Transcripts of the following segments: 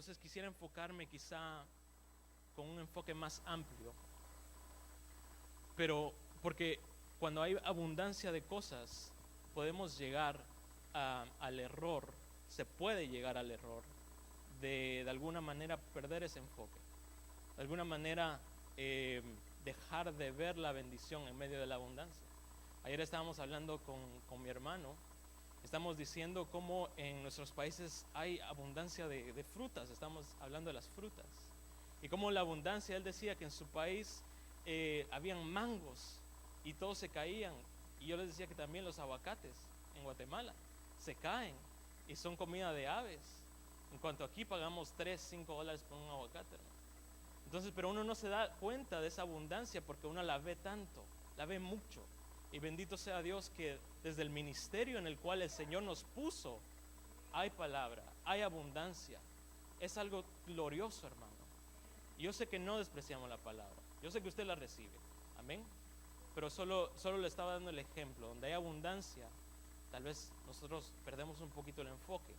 Entonces quisiera enfocarme quizá con un enfoque más amplio, pero porque cuando hay abundancia de cosas podemos llegar al error, se puede llegar al error de alguna manera perder ese enfoque, de alguna manera dejar de ver la bendición en medio de la abundancia. Ayer estábamos hablando con mi hermano, estamos diciendo cómo en nuestros países hay abundancia de frutas, estamos hablando de las frutas, y cómo la abundancia, él decía que en su país habían mangos y todos se caían, y yo les decía que también los aguacates en Guatemala se caen y son comida de aves, en cuanto aquí pagamos $3-5 por un aguacate, hermano. Entonces, pero uno no se da cuenta de esa abundancia porque uno la ve tanto, la ve mucho. Y bendito sea Dios que desde el ministerio en el cual el Señor nos puso, hay palabra, hay abundancia. Es algo glorioso, hermano. Y yo sé que no despreciamos la palabra. Yo sé que usted la recibe. Amén. Pero solo le estaba dando el ejemplo. Donde hay abundancia, tal vez nosotros perdemos un poquito el enfoque.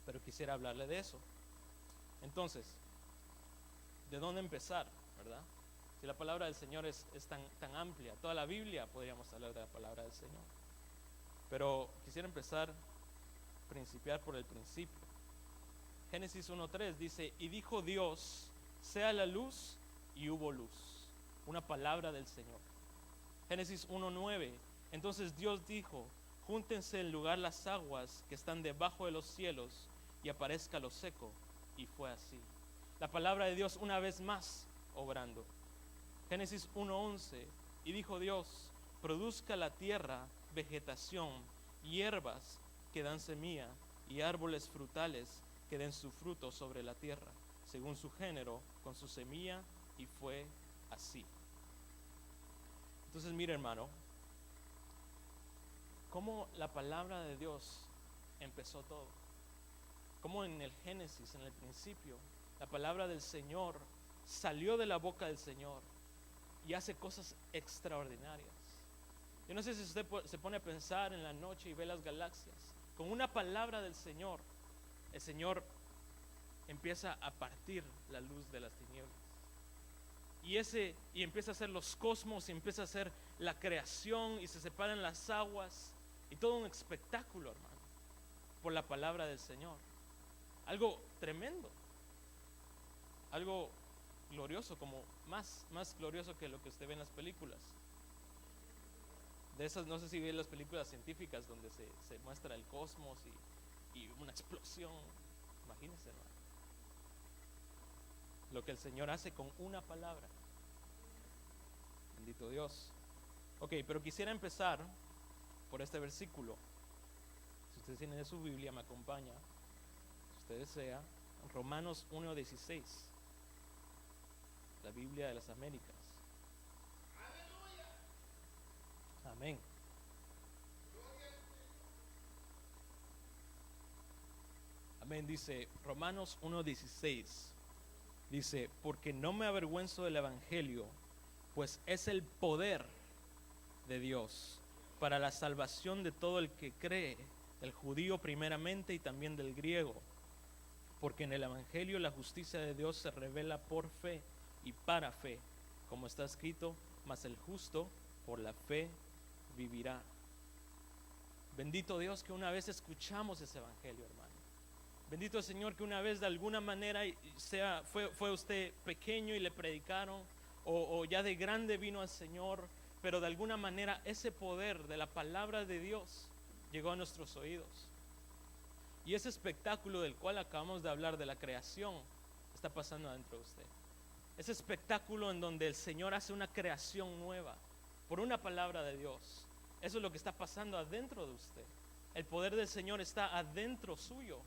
Pero quisiera hablarle de eso. Entonces, ¿de dónde empezar? ¿Verdad? Si la palabra del Señor es tan amplia, toda la Biblia podríamos hablar de la palabra del Señor. Pero quisiera principiar por el principio. Génesis 1:3 dice, y dijo Dios, sea la luz, y hubo luz. Una palabra del Señor. Génesis 1:9, entonces Dios dijo, júntense en lugar las aguas que están debajo de los cielos, y aparezca lo seco. Y fue así. La palabra de Dios una vez más obrando. Génesis 1:11, y dijo Dios, produzca la tierra vegetación, hierbas que dan semilla, y árboles frutales que den su fruto sobre la tierra, según su género, con su semilla, y fue así. Entonces mire, hermano, cómo la palabra de Dios empezó todo. Cómo en el Génesis, en el principio, la palabra del Señor salió de la boca del Señor y hace cosas extraordinarias. Yo no sé si usted se pone a pensar en la noche y ve las galaxias. Con una palabra del Señor, el Señor empieza a partir la luz de las tinieblas. Y empieza a hacer los cosmos, y empieza a hacer la creación, y se separan las aguas, y todo un espectáculo, hermano, por la palabra del Señor. Algo tremendo, algo glorioso, como más glorioso que lo que usted ve en las películas. De esas, no sé si ve las películas científicas donde se muestra el cosmos y una explosión. Imagínense, hermano, lo que el Señor hace con una palabra. Bendito Dios. Ok, pero quisiera empezar por este versículo. Si ustedes tienen su Biblia, me acompaña, si usted desea, Romanos 1:16, la Biblia de las Américas. Amén. Amén, dice Romanos 1:16. Dice, porque no me avergüenzo del Evangelio, pues es el poder de Dios para la salvación de todo el que cree, del judío primeramente y también del griego. Porque en el Evangelio la justicia de Dios se revela por fe y para fe, como está escrito, mas el justo por la fe vivirá. Bendito Dios que una vez escuchamos ese Evangelio, hermano. Bendito el Señor que una vez de alguna manera fue usted pequeño y le predicaron, o ya de grande vino al Señor, pero de alguna manera ese poder de la palabra de Dios llegó a nuestros oídos. Y ese espectáculo del cual acabamos de hablar, de la creación, está pasando adentro de usted. Ese espectáculo en donde el Señor hace una creación nueva por una palabra de Dios. Eso es lo que está pasando adentro de usted. El poder del Señor está adentro suyo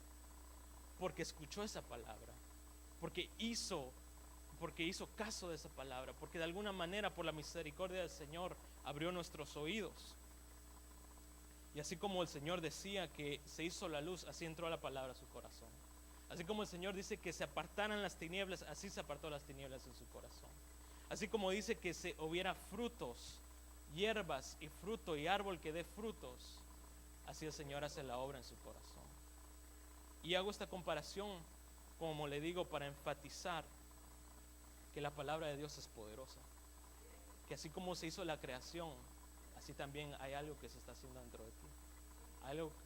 porque escuchó esa palabra, porque hizo caso de esa palabra, porque de alguna manera por la misericordia del Señor abrió nuestros oídos. Y así como el Señor decía que se hizo la luz, así entró la palabra a su corazón. Así como el Señor dice que se apartaran las tinieblas, así se apartó las tinieblas en su corazón. Así como dice que se hubiera frutos, hierbas y fruto y árbol que dé frutos, así el Señor hace la obra en su corazón. Y hago esta comparación como le digo, para enfatizar que la palabra de Dios es poderosa. Que así como se hizo la creación, así también hay algo que se está haciendo dentro de ti.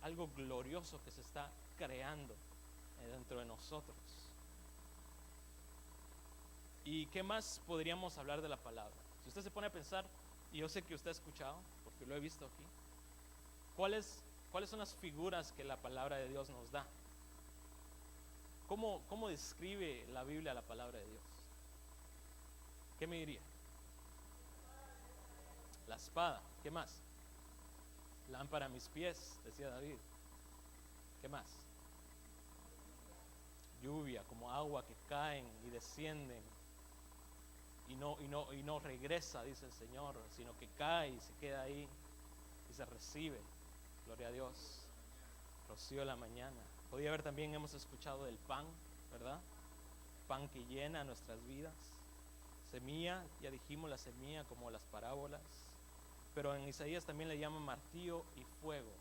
Algo glorioso que se está creando dentro de nosotros. ¿Y qué más podríamos hablar de la palabra? Si usted se pone a pensar, y yo sé que usted ha escuchado, porque lo he visto aquí, ¿cuáles son las figuras que la palabra de Dios nos da? ¿Cómo describe la Biblia la palabra de Dios? ¿Qué me diría? La espada. ¿Qué más? Lámpara a mis pies, decía David. ¿Qué más? Lluvia, como agua que caen y descienden y no regresa, dice el Señor, sino que cae y se queda ahí y se recibe. Gloria a Dios. Rocío de la mañana. Podía haber también, hemos escuchado del pan, ¿verdad? Pan que llena nuestras vidas. Semilla, ya dijimos la semilla como las parábolas. Pero en Isaías también le llaman martillo y fuego.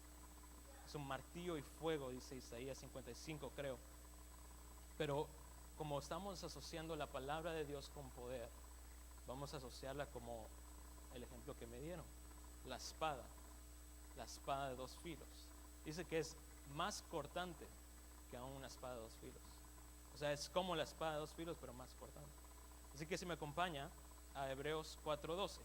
Es un martillo y fuego, dice Isaías 55, creo. Pero como estamos asociando la palabra de Dios con poder, vamos a asociarla como el ejemplo que me dieron. La espada de dos filos. Dice que es más cortante que aún una espada de dos filos. O sea, es como la espada de dos filos, pero más cortante. Así que si me acompaña a Hebreos 4:12.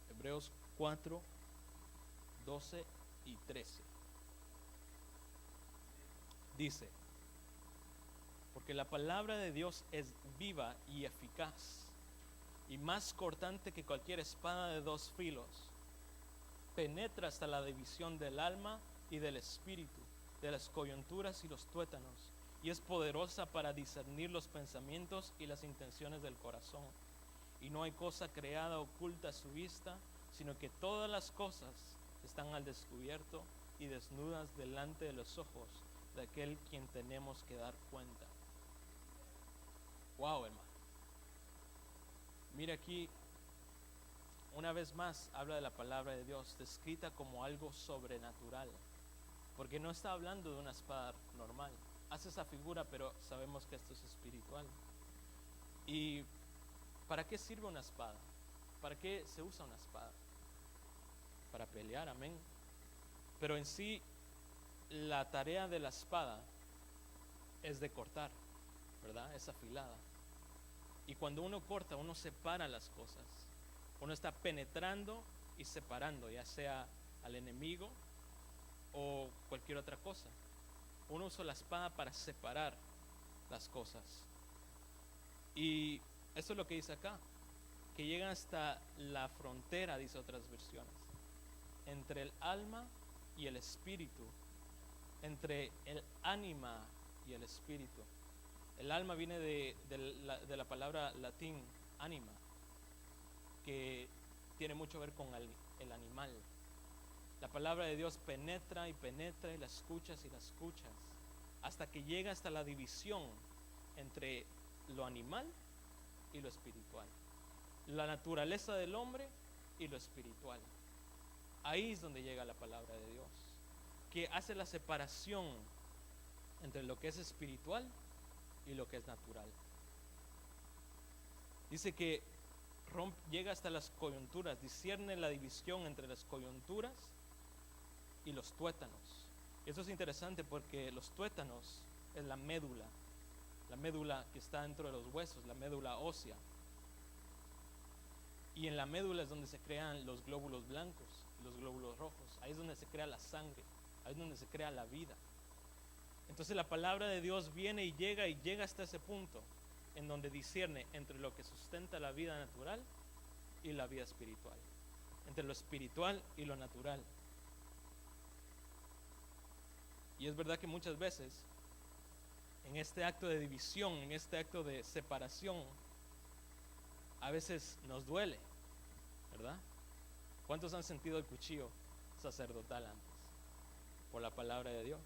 Hebreos 4:12 y 13. Dice: porque la palabra de Dios es viva y eficaz, y más cortante que cualquier espada de dos filos. Penetra hasta la división del alma y del espíritu, de las coyunturas y los tuétanos, y es poderosa para discernir los pensamientos y las intenciones del corazón. Y no hay cosa creada oculta a su vista, sino que todas las cosas están al descubierto y desnudas delante de los ojos de aquel quien tenemos que dar cuenta. Wow, hermano. Mira aquí, una vez más habla de la palabra de Dios descrita como algo sobrenatural, porque no está hablando de una espada normal. Hace esa figura, pero sabemos que esto es espiritual. ¿Y para qué sirve una espada? ¿Para qué se usa una espada? Para pelear, amén. Pero en sí, la tarea de la espada es de cortar, ¿verdad? Es afilada. Y cuando uno corta, uno separa las cosas. Uno está penetrando y separando, ya sea al enemigo o cualquier otra cosa. Uno usa la espada para separar las cosas. Y eso es lo que dice acá, que llega hasta la frontera, dice otras versiones, entre el alma y el espíritu, entre el ánima y el espíritu. El alma viene de la palabra latín anima, que tiene mucho que ver con el animal. La palabra de Dios penetra y penetra y la escuchas hasta que llega hasta la división entre lo animal y lo espiritual, la naturaleza del hombre y lo espiritual. Ahí es donde llega la palabra de Dios, que hace la separación entre lo que es espiritual y lo que es natural. Dice que llega hasta las coyunturas, discierne la división entre las coyunturas y los tuétanos. Eso es interesante porque los tuétanos es la médula que está dentro de los huesos, la médula ósea. Y en la médula es donde se crean los glóbulos blancos, los glóbulos rojos. Ahí es donde se crea la sangre, ahí es donde se crea la vida. Entonces la palabra de Dios viene y llega hasta ese punto en donde discierne entre lo que sustenta la vida natural y la vida espiritual, entre lo espiritual y lo natural. Y es verdad que muchas veces en este acto de división, en este acto de separación, a veces nos duele, ¿verdad? ¿Cuántos han sentido el cuchillo sacerdotal antes? Por la palabra de Dios.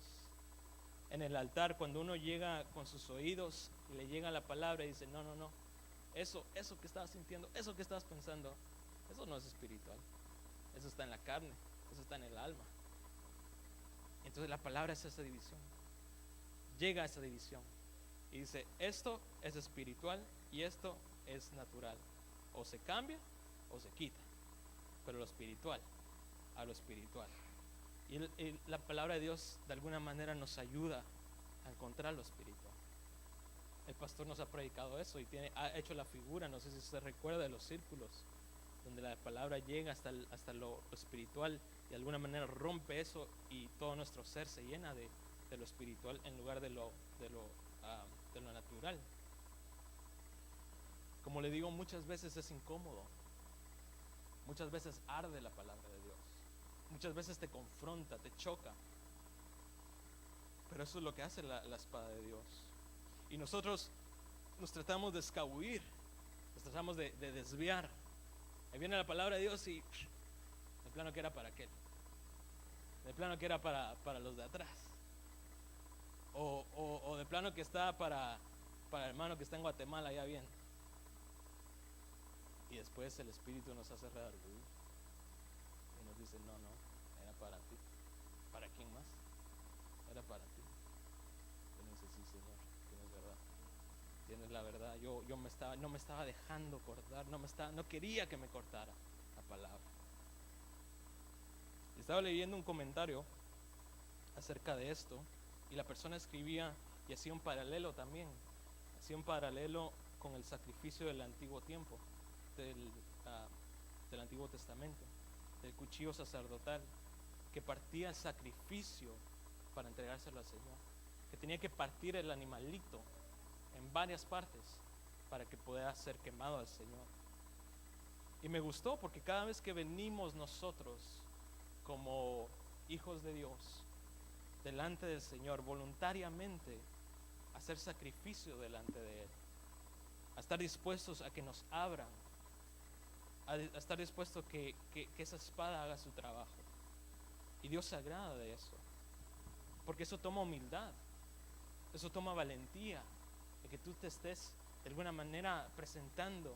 En el altar, cuando uno llega con sus oídos y le llega la palabra y dice, no, eso que estabas sintiendo, eso que estabas pensando, eso no es espiritual, eso está en la carne, eso está en el alma. Entonces la palabra es esa división. Llega a esa división y dice, esto es espiritual y esto es natural. O se cambia o se quita. Pero lo espiritual, a lo espiritual. Y la palabra de Dios de alguna manera nos ayuda a encontrar lo espiritual. El pastor nos ha predicado eso y ha hecho la figura, no sé si se recuerda, de los círculos, donde la palabra llega hasta lo espiritual y de alguna manera rompe eso y todo nuestro ser se llena de lo espiritual en lugar de lo natural. Como le digo, muchas veces es incómodo, muchas veces arde la palabra de Dios, muchas veces te confronta, te choca, pero eso es lo que hace la espada de Dios. Y nosotros nos tratamos de escabullir, nos tratamos de desviar. Ahí viene la palabra de Dios y de plano que era para aquel, de plano que era para los de atrás, o de plano que está para el hermano que está en Guatemala, ya bien. Y después el Espíritu nos hace redarguir y nos dice, no, era para ti. ¿Para quién más? Era para ti. Y nos dice, sí, Señor, tienes verdad, tienes la verdad. Yo no me estaba dejando cortar, no quería que me cortara la palabra. Estaba leyendo un comentario acerca de esto y la persona escribía y hacía un paralelo también, hacía un paralelo con el sacrificio del antiguo tiempo, del Antiguo Testamento, del cuchillo sacerdotal, que partía el sacrificio para entregárselo al Señor, que tenía que partir el animalito en varias partes para que pueda ser quemado al Señor. Y me gustó porque cada vez que venimos nosotros como hijos de Dios delante del Señor voluntariamente a hacer sacrificio delante de Él, a estar dispuestos a que nos abran, a estar dispuestos que esa espada haga su trabajo. Y Dios se agrada de eso, porque eso toma humildad, eso toma valentía, de que tú te estés de alguna manera presentando,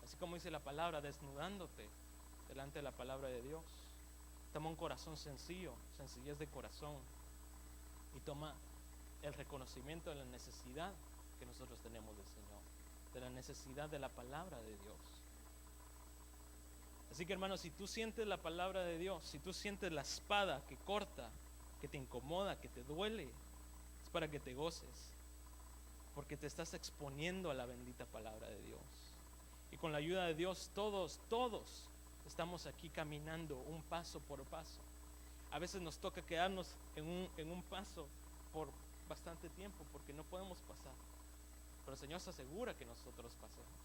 así como dice la palabra, desnudándote delante de la palabra de Dios. Toma un corazón sencillo, sencillez de corazón, y toma el reconocimiento de la necesidad que nosotros tenemos del Señor, de la necesidad de la palabra de Dios. Así que, hermanos, si tú sientes la palabra de Dios, si tú sientes la espada que corta, que te incomoda, que te duele, es para que te goces, porque te estás exponiendo a la bendita palabra de Dios. Y con la ayuda de Dios, todos estamos aquí caminando un paso por paso. A veces nos toca quedarnos en un paso por bastante tiempo porque no podemos pasar, pero el Señor se asegura que nosotros pasemos,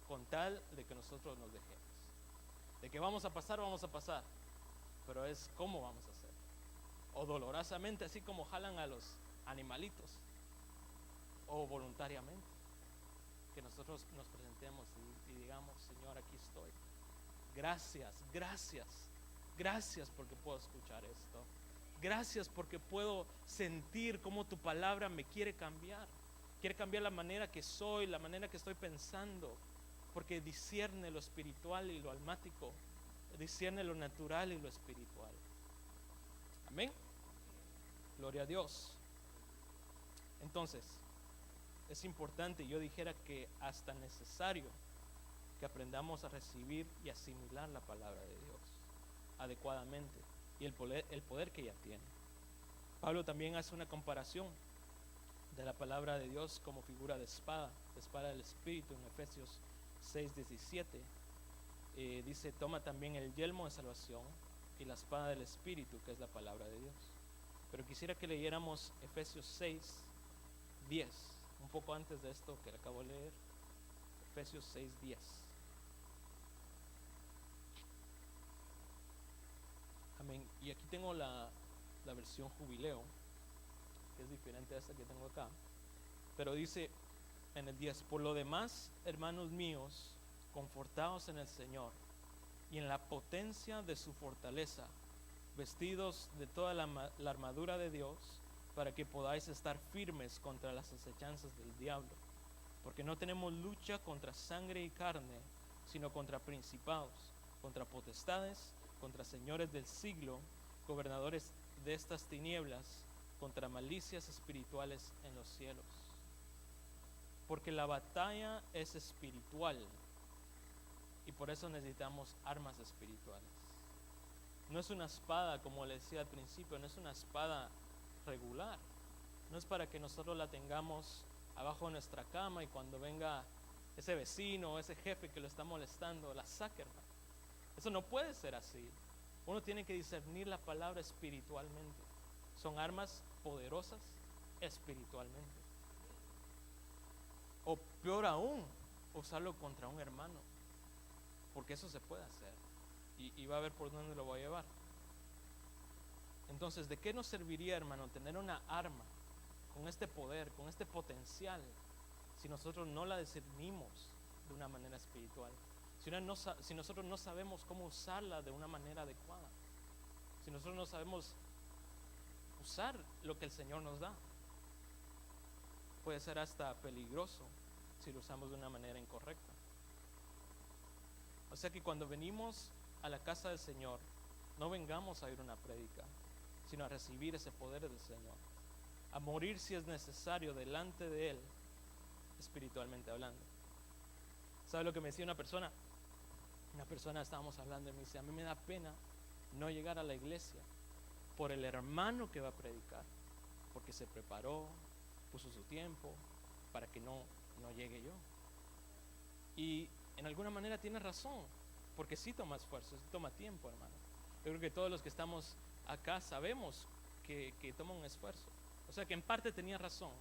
con tal de que nosotros nos dejemos. De que vamos a pasar, pero es cómo vamos a hacer, o dolorosamente, así como jalan a los animalitos, o voluntariamente, que nosotros nos presentemos y digamos, Señor, aquí estoy, gracias porque puedo escuchar esto, gracias porque puedo sentir cómo tu palabra me quiere cambiar la manera que soy, la manera que estoy pensando, porque discierne lo espiritual y lo almático, discierne lo natural y lo espiritual. Amén. Gloria a Dios. Entonces, es importante, yo dijera que hasta necesario que aprendamos a recibir y asimilar la palabra de Dios adecuadamente y el poder que ella tiene. Pablo también hace una comparación de la palabra de Dios como figura de espada del Espíritu en Efesios 6:17. Dice, toma también el yelmo de salvación y la espada del Espíritu, que es la palabra de Dios. Pero quisiera que leyéramos Efesios 6:10, un poco antes de esto que acabo de leer. Efesios 6:10. Amén. Y aquí tengo la versión Jubileo, que es diferente a esta que tengo acá, pero dice en el 10, por lo demás, hermanos míos, confortaos en el Señor y en la potencia de su fortaleza, vestidos de toda la armadura de Dios, para que podáis estar firmes contra las acechanzas del diablo, porque no tenemos lucha contra sangre y carne, sino contra principados, contra potestades, contra señores del siglo, gobernadores de estas tinieblas contra malicias espirituales en los cielos. Porque la batalla es espiritual y por eso necesitamos armas espirituales. No es una espada, como le decía al principio, no es una espada regular. No es para que nosotros la tengamos abajo de nuestra cama y cuando venga ese vecino o ese jefe que lo está molestando, la saque, hermano. Eso no puede ser así. Uno tiene que discernir la palabra espiritualmente. Son armas poderosas espiritualmente. O peor aún, usarlo contra un hermano. Porque eso se puede hacer. Y va a ver por dónde lo voy a llevar. Entonces, ¿de qué nos serviría, hermano, tener una arma con este poder, con este potencial, si nosotros no la discernimos de una manera espiritual? Si nosotros no sabemos cómo usarla de una manera adecuada, si nosotros no sabemos usar lo que el Señor nos da, puede ser hasta peligroso si lo usamos de una manera incorrecta. O sea que cuando venimos a la casa del Señor, no vengamos a oír una prédica, sino a recibir ese poder del Señor, a morir si es necesario delante de Él, espiritualmente hablando. ¿Sabe lo que me decía una persona? Una persona, estábamos hablando y me dice: a mí me da pena no llegar a la iglesia por el hermano que va a predicar, porque se preparó, puso su tiempo para que no llegue yo. Y en alguna manera tiene razón, porque sí toma esfuerzo, sí toma tiempo, hermano. Yo creo que todos los que estamos acá sabemos que toma un esfuerzo. O sea que en parte tenía razón,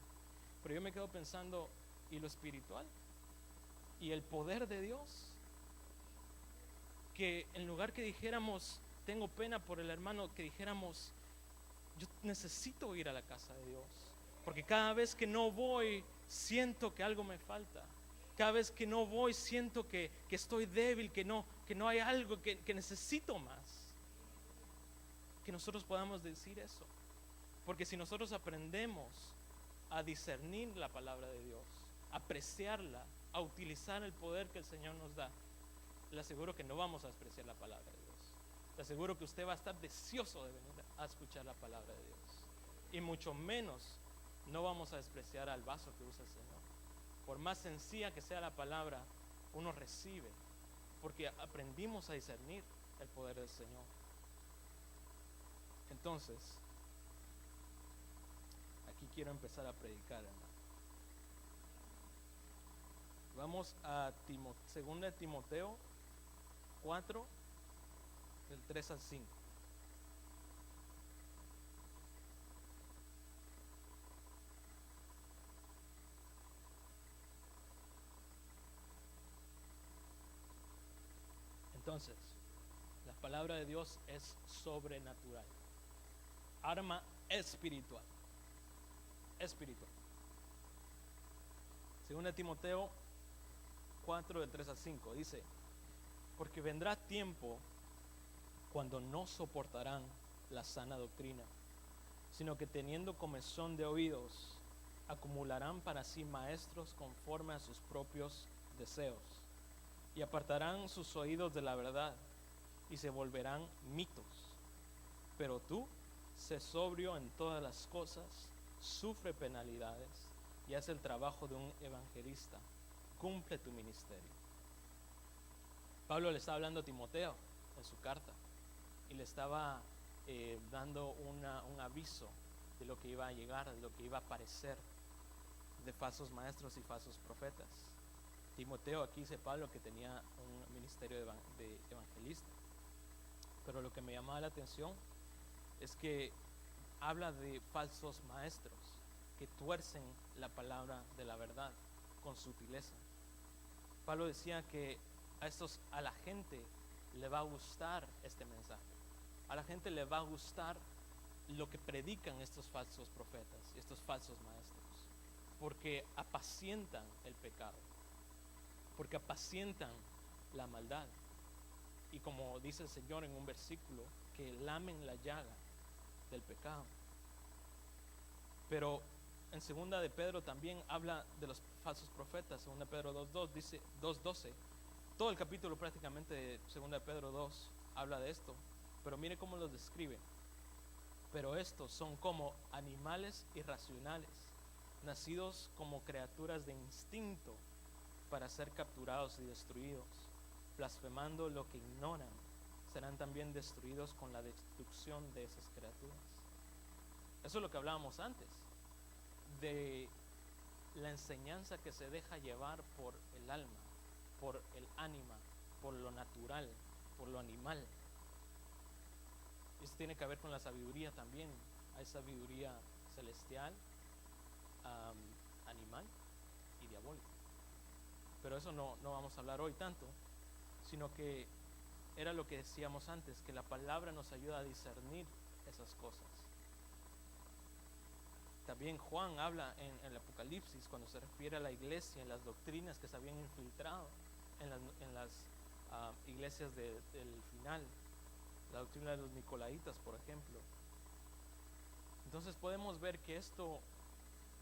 pero yo me quedo pensando, ¿y lo espiritual? ¿Y el poder de Dios? Que en lugar que dijéramos, tengo pena por el hermano, que dijéramos, yo necesito ir a la casa de Dios, porque cada vez que no voy, siento que algo me falta. Cada vez que no voy, siento que estoy débil, que no hay algo, que necesito más. Que nosotros podamos decir eso. Porque si nosotros aprendemos a discernir la palabra de Dios, a apreciarla, a utilizar el poder que el Señor nos da, le aseguro que no vamos a despreciar la palabra de Dios. Le aseguro que usted va a estar deseoso de venir a escuchar la palabra de Dios. Y mucho menos no vamos a despreciar al vaso que usa el Señor. Por más sencilla que sea la palabra, uno recibe, porque aprendimos a discernir el poder del Señor. Entonces, aquí quiero empezar a predicar, hermano. Vamos a 2 Timoteo 4, del 3 al 5. Entonces, la palabra de Dios es sobrenatural, arma espiritual. 2 Timoteo 4, del 3 al 5 dice: porque vendrá tiempo cuando no soportarán la sana doctrina, sino que teniendo comezón de oídos, acumularán para sí maestros conforme a sus propios deseos, y apartarán sus oídos de la verdad, y se volverán mitos. Pero tú, sé sobrio en todas las cosas, sufre penalidades, y haz el trabajo de un evangelista, cumple tu ministerio. Pablo le estaba hablando a Timoteo en su carta, y le estaba dando un aviso de lo que iba a llegar, de lo que iba a aparecer, de falsos maestros y falsos profetas. Timoteo, aquí dice Pablo que tenía un ministerio de evangelista, pero lo que me llamaba la atención es que habla de falsos maestros que tuercen la palabra de la verdad con sutileza. Pablo decía que a la gente le va a gustar este mensaje, a la gente le va a gustar lo que predican estos falsos profetas y estos falsos maestros, porque apacientan el pecado, porque apacientan la maldad, y como dice el Señor en un versículo, que lamen la llaga del pecado. Pero en 2 de Pedro también habla de los falsos profetas. 2 Pedro 2:2 dice, 2:12, todo el capítulo prácticamente de 2 de Pedro 2 habla de esto, pero mire cómo los describe. Pero estos son como animales irracionales, nacidos como criaturas de instinto para ser capturados y destruidos. Blasfemando lo que ignoran, serán también destruidos con la destrucción de esas criaturas. Eso es lo que hablábamos antes, de la enseñanza que se deja llevar por el alma, por el ánima, por lo natural, por lo animal. Esto tiene que ver con la sabiduría también. Hay sabiduría celestial, animal y diabólica. Pero eso no vamos a hablar hoy tanto, sino que era lo que decíamos antes, que la palabra nos ayuda a discernir esas cosas. También Juan habla en el Apocalipsis, cuando se refiere a la iglesia, en las doctrinas que se habían infiltrado en las iglesias del final, la doctrina de los Nicolaitas, por ejemplo. Entonces podemos ver que esto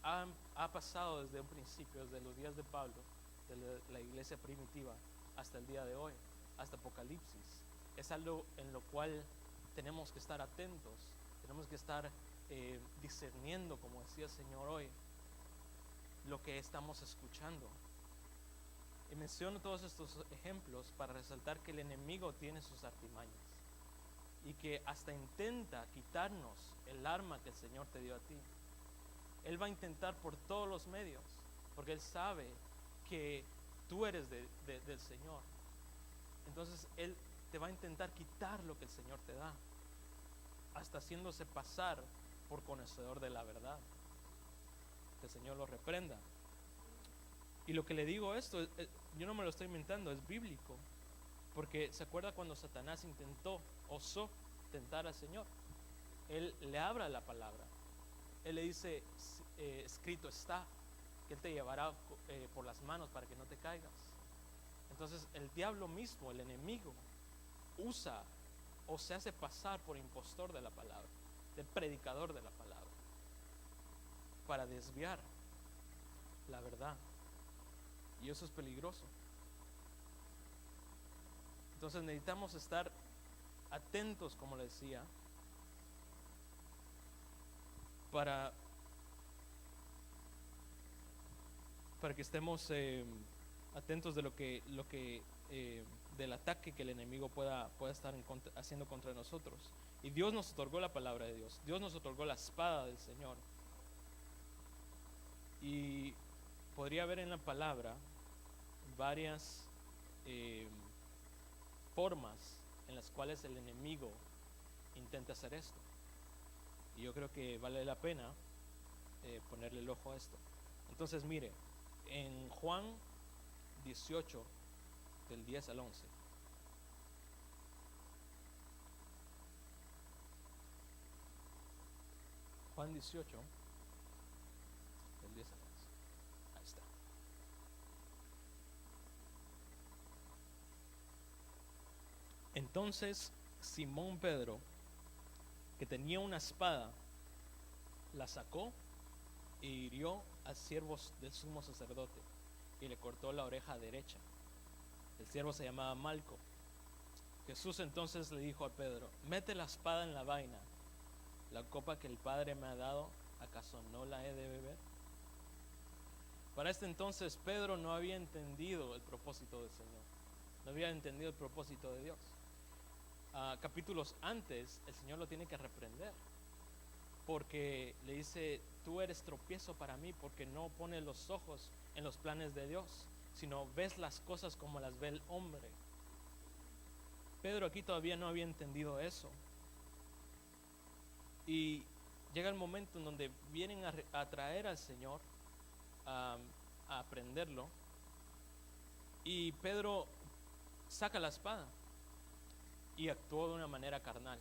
ha pasado desde un principio, desde los días de Pablo, de la iglesia primitiva, hasta el día de hoy, hasta Apocalipsis. Es algo en lo cual tenemos que estar atentos, tenemos que estar discerniendo, como decía el Señor hoy, lo que estamos escuchando. Y menciono todos estos ejemplos para resaltar que el enemigo tiene sus artimañas y que hasta intenta quitarnos el arma que el Señor te dio a ti. Él va a intentar por todos los medios, porque Él sabe que tú eres del Señor. Entonces Él te va a intentar quitar lo que el Señor te da, hasta haciéndose pasar por conocedor de la verdad. Que el Señor lo reprenda. Y lo que le digo esto, yo no me lo estoy inventando, es bíblico. Porque se acuerda cuando Satanás osó tentar al Señor. Él le habla la palabra. Él le dice, escrito está, que Él te llevará por las manos para que no te caigas. Entonces el diablo mismo, el enemigo, usa o se hace pasar por impostor de la palabra, de predicador de la palabra, para desviar la verdad. Y eso es peligroso. Entonces necesitamos estar atentos, como le decía, para que estemos atentos de lo que del ataque que el enemigo pueda estar haciendo contra nosotros. Y Dios nos otorgó la palabra de Dios. Dios nos otorgó la espada del Señor. Y podría haber en la palabra varias formas en las cuales el enemigo intenta hacer esto. Y yo creo que vale la pena ponerle el ojo a esto. Entonces mire, en Juan 18, del 10 al 11. Juan 18, del 10 al 11. Ahí está. Entonces Simón Pedro, que tenía una espada, la sacó e hirió al siervo del sumo sacerdote y le cortó la oreja derecha. El siervo se llamaba Malco. Jesús entonces le dijo a Pedro, mete la espada en la vaina. La copa que el Padre me ha dado, ¿acaso no la he de beber? Para este entonces Pedro no había entendido el propósito del Señor, no había entendido el propósito de Dios. Capítulos antes el Señor lo tiene que reprender, porque le dice, tú eres tropiezo para mí porque no pones los ojos en los planes de Dios, sino ves las cosas como las ve el hombre. Pedro aquí todavía no había entendido eso. Y llega el momento en donde vienen a traer al Señor a aprenderlo, y Pedro saca la espada y actuó de una manera carnal,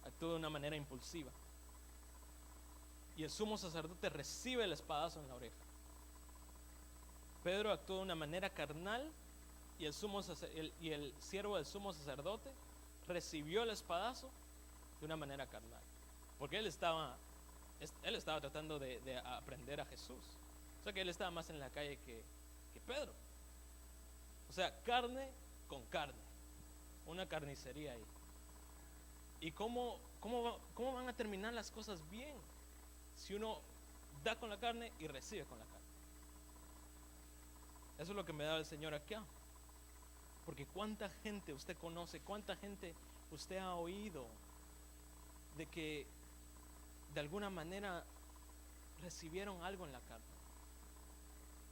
actuó de una manera impulsiva, y el sumo sacerdote recibe el espadazo en la oreja. Pedro actuó de una manera carnal y el siervo del sumo sacerdote recibió el espadazo de una manera carnal, porque él estaba tratando de aprender a Jesús. O sea que él estaba más en la calle que Pedro. O sea, carne con carne, una carnicería ahí. ¿Y cómo van a terminar las cosas bien si uno da con la carne y recibe con la carne? Eso es lo que me da el Señor acá. Porque cuánta gente usted conoce, cuánta gente usted ha oído de que de alguna manera recibieron algo en la carne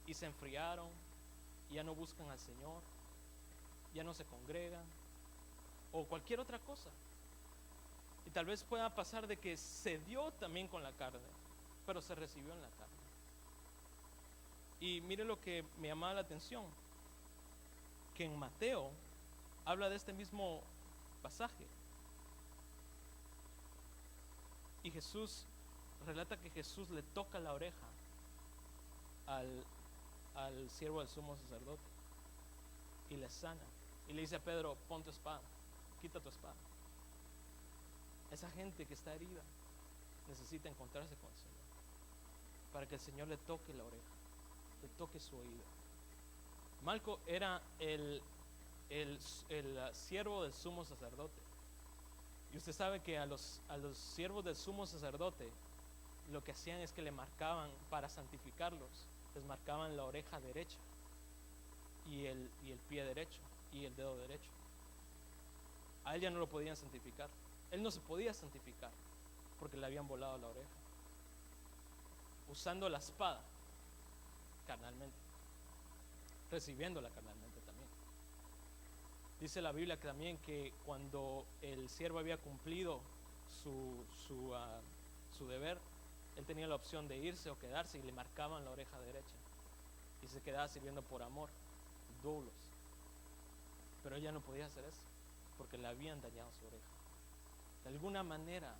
y se enfriaron, ya no buscan al Señor, ya no se congregan o cualquier otra cosa. Y tal vez pueda pasar de que se dio también con la carne, pero se recibió en la carne. Y mire lo que me llamaba la atención, que en Mateo habla de este mismo pasaje. Y Jesús relata que Jesús le toca la oreja al siervo del sumo sacerdote y le sana. Y le dice a Pedro, pon tu espada, quita tu espada. Esa gente que está herida necesita encontrarse con el Señor, para que el Señor le toque la oreja, le toque su oído. Malco era el siervo del sumo sacerdote. Y usted sabe que a los siervos del sumo sacerdote lo que hacían es que le marcaban, para santificarlos, les marcaban la oreja derecha y el pie derecho y el dedo derecho. A él ya no lo podían santificar. Él no se podía santificar porque le habían volado la oreja, usando la espada carnalmente, recibiéndola carnalmente también. Dice la Biblia que también que cuando el siervo había cumplido su deber, él tenía la opción de irse o quedarse, y le marcaban la oreja derecha y se quedaba sirviendo por amor, doulos. Pero ella no podía hacer eso porque le habían dañado su oreja. De alguna manera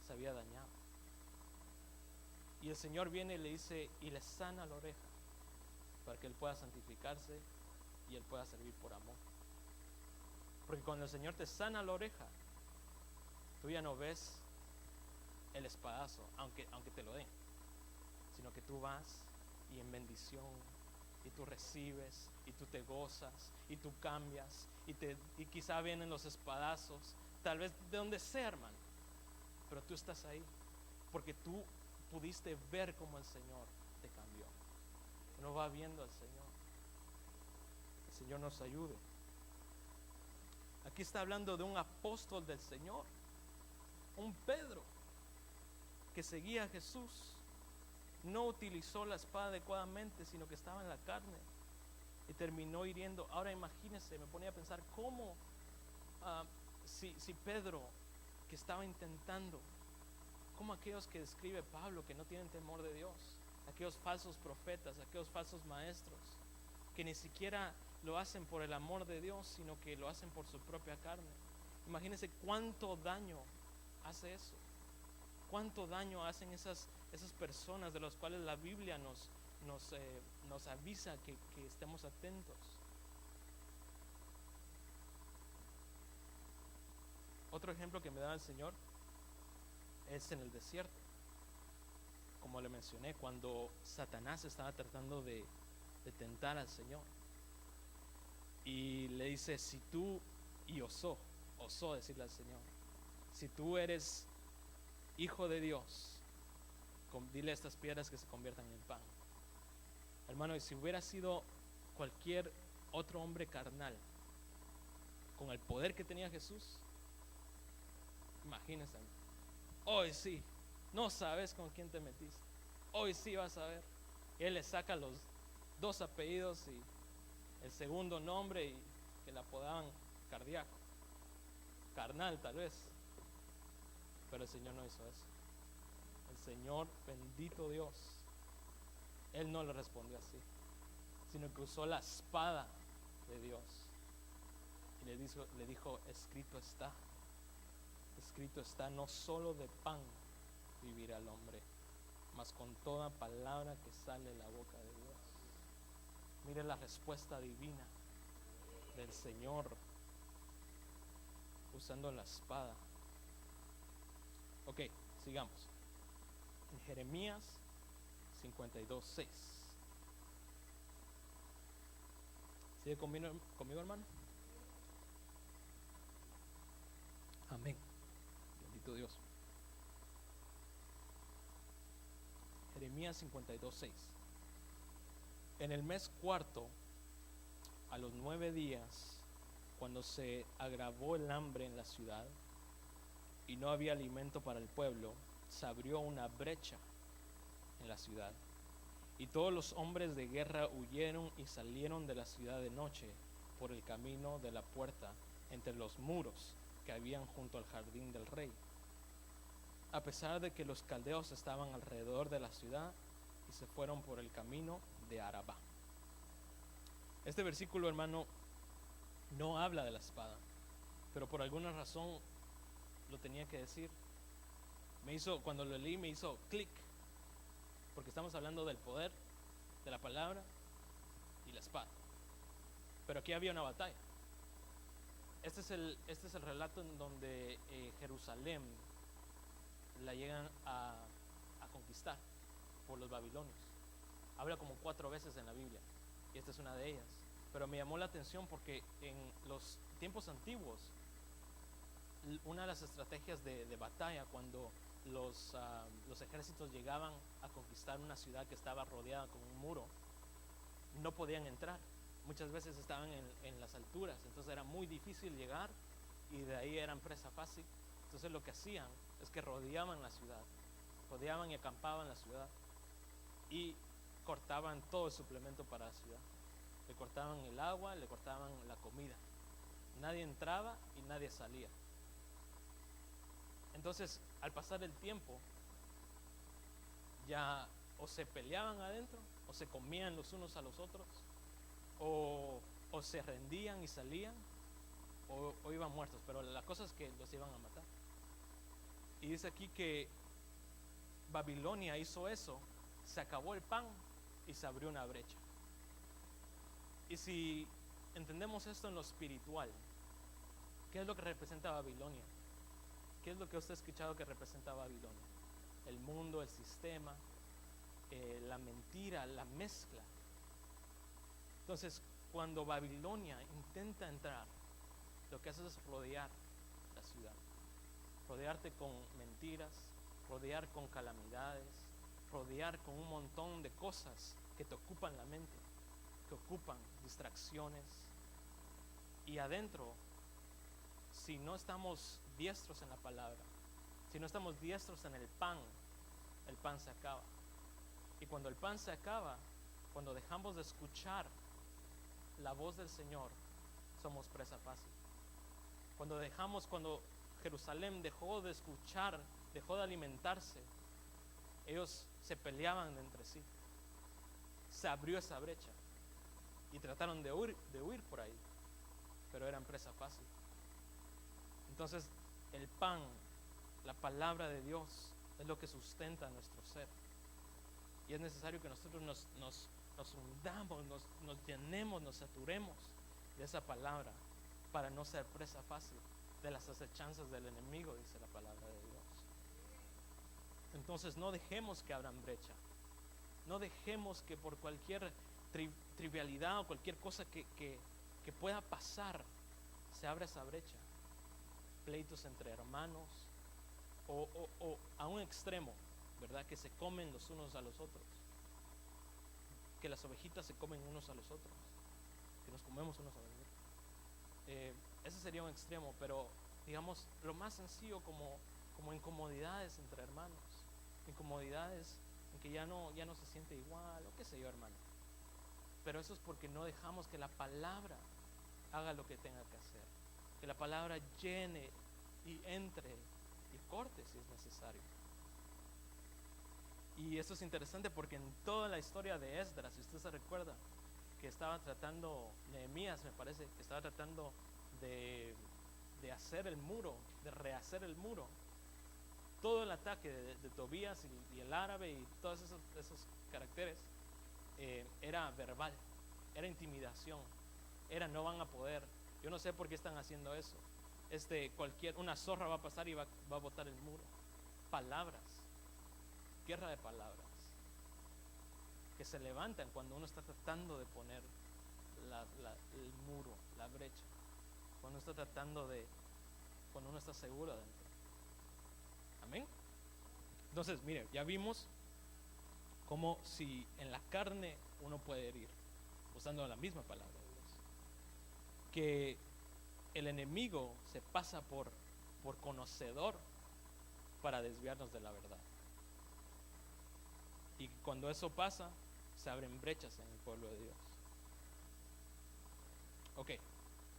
se había dañado. Y el Señor viene y le dice, y le sana la oreja para que él pueda santificarse y él pueda servir por amor. Porque cuando el Señor te sana la oreja, tú ya no ves el espadazo, aunque te lo den, sino que tú vas y en bendición, y tú recibes, y tú te gozas, y tú cambias, y quizá vienen los espadazos, tal vez de donde sea, hermano, pero tú estás ahí porque tú pudiste ver cómo el Señor te cambió. Uno va viendo al Señor. El Señor nos ayude. Aquí está hablando de un apóstol del Señor, un Pedro que seguía a Jesús. No utilizó la espada adecuadamente, sino que estaba en la carne y terminó hiriendo. Ahora imagínense, me ponía a pensar cómo si Pedro, que estaba intentando, como aquellos que describe Pablo, que no tienen temor de Dios, aquellos falsos profetas, aquellos falsos maestros, que ni siquiera lo hacen por el amor de Dios, sino que lo hacen por su propia carne. Imagínense cuánto daño hace eso, cuánto daño hacen esas personas de las cuales la Biblia nos avisa que estemos atentos. Otro ejemplo que me da el Señor es en el desierto. Como le mencioné, cuando Satanás estaba tratando de tentar al Señor, y le dice, si tú, y osó decirle al Señor, si tú eres hijo de Dios, dile a estas piedras que se conviertan en pan. Hermano, y si hubiera sido cualquier otro hombre carnal con el poder que tenía Jesús, imagínense, hoy sí, no sabes con quién te metiste, hoy sí vas a ver. Y él le saca los 2 apellidos y el segundo nombre, y que le apodaban cardíaco, carnal tal vez. Pero el Señor no hizo eso. El Señor, bendito Dios, Él no le respondió así, sino que usó la espada de Dios y le dijo, escrito está, no solo de pan vivirá el hombre, mas con toda palabra que sale de la boca de Dios. Mire la respuesta divina del Señor usando la espada. Ok, sigamos. En Jeremías 52:6. ¿Sigue conmigo, hermano? Amén. Jeremías 52:6. En el mes cuarto, a los 9 días, cuando se agravó el hambre en la ciudad y no había alimento para el pueblo, se abrió una brecha en la ciudad. Y todos los hombres de guerra huyeron y salieron de la ciudad de noche por el camino de la puerta entre los muros que habían junto al jardín del rey, a pesar de que los caldeos estaban alrededor de la ciudad, y se fueron por el camino de Arabá. Este versículo, hermano, no habla de la espada, pero por alguna razón lo tenía que decir. Cuando lo leí me hizo clic, porque estamos hablando del poder, de la palabra y la espada. Pero aquí había una batalla. Este es el relato en donde Jerusalén la llegan a conquistar por los babilonios. Habla como 4 veces en la Biblia, y esta es una de ellas. Pero me llamó la atención porque en los tiempos antiguos, una de las estrategias de batalla, cuando los ejércitos llegaban a conquistar una ciudad que estaba rodeada con un muro, no podían entrar. Muchas veces estaban en las alturas, entonces era muy difícil llegar, y de ahí eran presa fácil. Entonces lo que hacían es que rodeaban la ciudad, rodeaban y acampaban la ciudad, y cortaban todo el suplemento para la ciudad. Le cortaban el agua, le cortaban la comida. Nadie entraba y nadie salía. Entonces, al pasar el tiempo, ya o se peleaban adentro, o se comían los unos a los otros, o se rendían y salían, o iban muertos. Pero la cosa es que los iban a matar. Y dice aquí que Babilonia hizo eso, se acabó el pan y se abrió una brecha. Y si entendemos esto en lo espiritual, ¿qué es lo que representa Babilonia? ¿Qué es lo que usted ha escuchado que representa Babilonia? El mundo, el sistema, la mentira, la mezcla. Entonces, cuando Babilonia intenta entrar, lo que hace es rodear la ciudad, rodearte con mentiras, rodear con calamidades, rodear con un montón de cosas que te ocupan la mente, que ocupan distracciones. Y adentro, si no estamos diestros en la palabra, si no estamos diestros en el pan se acaba. Y cuando el pan se acaba, cuando dejamos de escuchar la voz del Señor, somos presa fácil. Cuando Jerusalén dejó de escuchar, dejó de alimentarse, ellos se peleaban entre sí. Se abrió esa brecha y trataron de huir por ahí, pero eran presa fácil. Entonces, el pan, la palabra de Dios, es lo que sustenta nuestro ser. Y es necesario que nosotros nos hundamos, nos llenemos, nos saturemos de esa palabra para no ser presa fácil de las acechanzas del enemigo, dice la palabra de Dios. Entonces, no dejemos que abran brecha. No dejemos que por cualquier trivialidad o cualquier cosa que pueda pasar, se abra esa brecha. Pleitos entre hermanos, o a un extremo, ¿verdad? Que se comen los unos a los otros, que las ovejitas se comen unos a los otros, que nos comemos unos a los otros. Ese sería un extremo, pero digamos lo más sencillo, como incomodidades entre hermanos, incomodidades en que ya no se siente igual, o qué sé yo, hermano. Pero eso es porque no dejamos que la palabra haga lo que tenga que hacer, que la palabra llene y entre y corte si es necesario. Y esto es interesante porque en toda la historia de Esdras, si usted se recuerda, que estaba tratando, Nehemías me parece, que estaba tratando de hacer el muro, de rehacer el muro, todo el ataque de Tobías y el árabe y todos esos caracteres, era verbal, era intimidación, era no van a poder. Yo no sé por qué están haciendo eso. Una zorra va a pasar y va a botar el muro. Palabras, guerra de palabras, que se levantan cuando uno está tratando de poner el muro, la brecha, cuando uno está seguro adentro. Amén. Entonces, mire, ya vimos como si en la carne uno puede herir, usando la misma palabra de Dios, que el enemigo se pasa por conocedor para desviarnos de la verdad. Y cuando eso pasa, se abren brechas en el pueblo de Dios. Ok,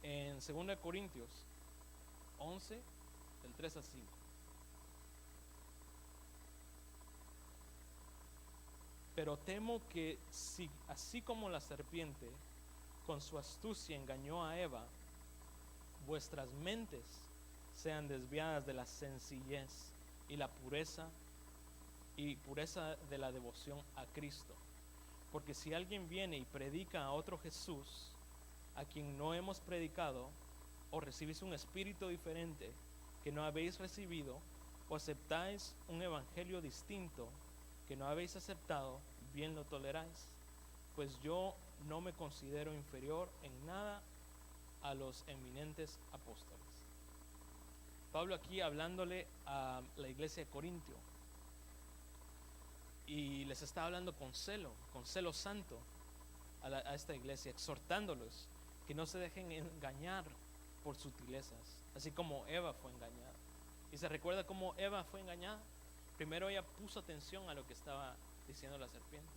en 2 Corintios 11, del 3 al 5. Pero temo que si, así como la serpiente con su astucia engañó a Eva, vuestras mentes sean desviadas de la sencillez y la pureza de la devoción a Cristo. Porque si alguien viene y predica a otro Jesús, a quien no hemos predicado, o recibís un espíritu diferente que no habéis recibido, o aceptáis un evangelio distinto que no habéis aceptado, bien lo toleráis. Pues yo no me considero inferior en nada a los eminentes apóstoles. Pablo aquí hablándole a la iglesia de Corintio, y les está hablando con celo santo a esta iglesia, exhortándolos que no se dejen engañar por sutilezas, así como Eva fue engañada. Y se recuerda cómo Eva fue engañada. Primero ella puso atención a lo que estaba diciendo la serpiente,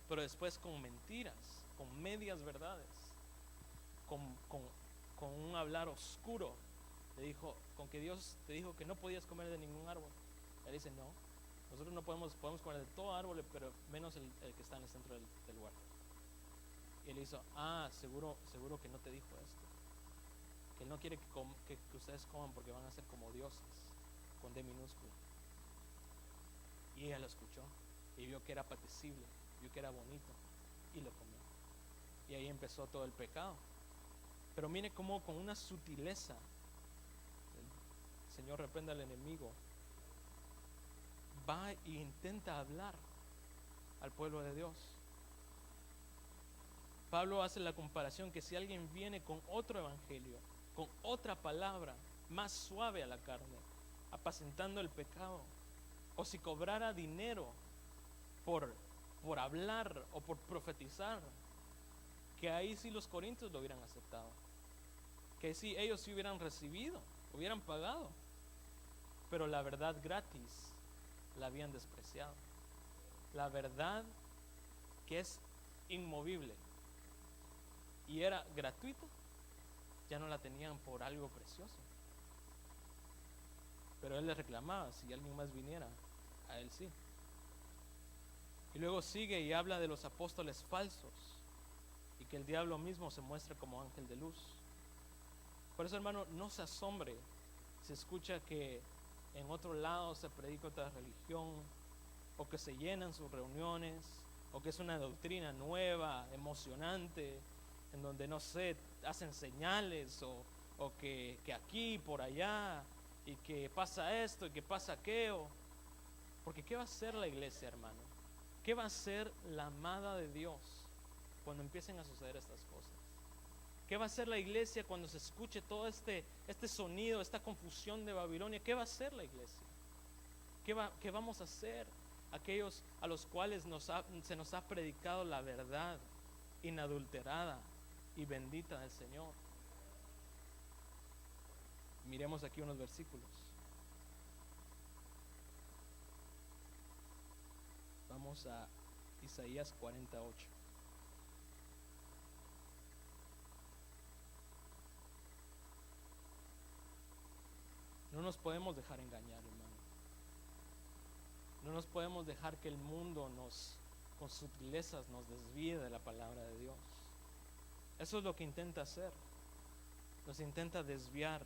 pero después con mentiras, con medias verdades, con un hablar oscuro, le dijo, con que Dios te dijo que no podías comer de ningún árbol. Él dice, no, nosotros no podemos comer de todo árbol, pero menos el que está en el centro del huerto. Y él hizo, seguro que no te dijo esto, que él no quiere que ustedes coman porque van a ser como dioses, con D minúscula. Y ella lo escuchó y vio que era apetecible, vio que era bonito, y lo comió. Y ahí empezó todo el pecado. Pero mire cómo con una sutileza el Señor reprende al enemigo, va e intenta hablar al pueblo de Dios. Pablo hace la comparación que si alguien viene con otro evangelio, con otra palabra más suave a la carne, apacentando el pecado, o si cobrara dinero por hablar o por profetizar, que ahí sí los corintios lo hubieran aceptado, que sí ellos sí hubieran recibido, hubieran pagado, pero la verdad gratis la habían despreciado. La verdad que es inmovible y era gratuita, ya no la tenían por algo precioso. Pero él les reclamaba, si alguien más viniera, a él sí. Y luego sigue y habla de los apóstoles falsos y que el diablo mismo se muestra como ángel de luz. Por eso, hermano, no se asombre si escucha que en otro lado se predica otra religión, o que se llenan sus reuniones, o que es una doctrina nueva, emocionante, en donde no sé, hacen señales, o que aquí, por allá, y que pasa esto y que pasa aquello. Porque ¿qué va a hacer la iglesia, hermano? ¿Qué va a hacer la amada de Dios cuando empiecen a suceder estas cosas? ¿Qué va a hacer la iglesia cuando se escuche todo este sonido, esta confusión de Babilonia? ¿Qué va a hacer la iglesia? ¿Qué vamos a hacer aquellos a los cuales se nos ha predicado la verdad inadulterada y bendita del Señor? Miremos aquí unos versículos. Vamos a Isaías 48. No nos podemos dejar engañar, hermano. No nos podemos dejar que el mundo con sutilezas nos desvíe de la palabra de Dios. Eso es lo que intenta hacer. Nos intenta desviar.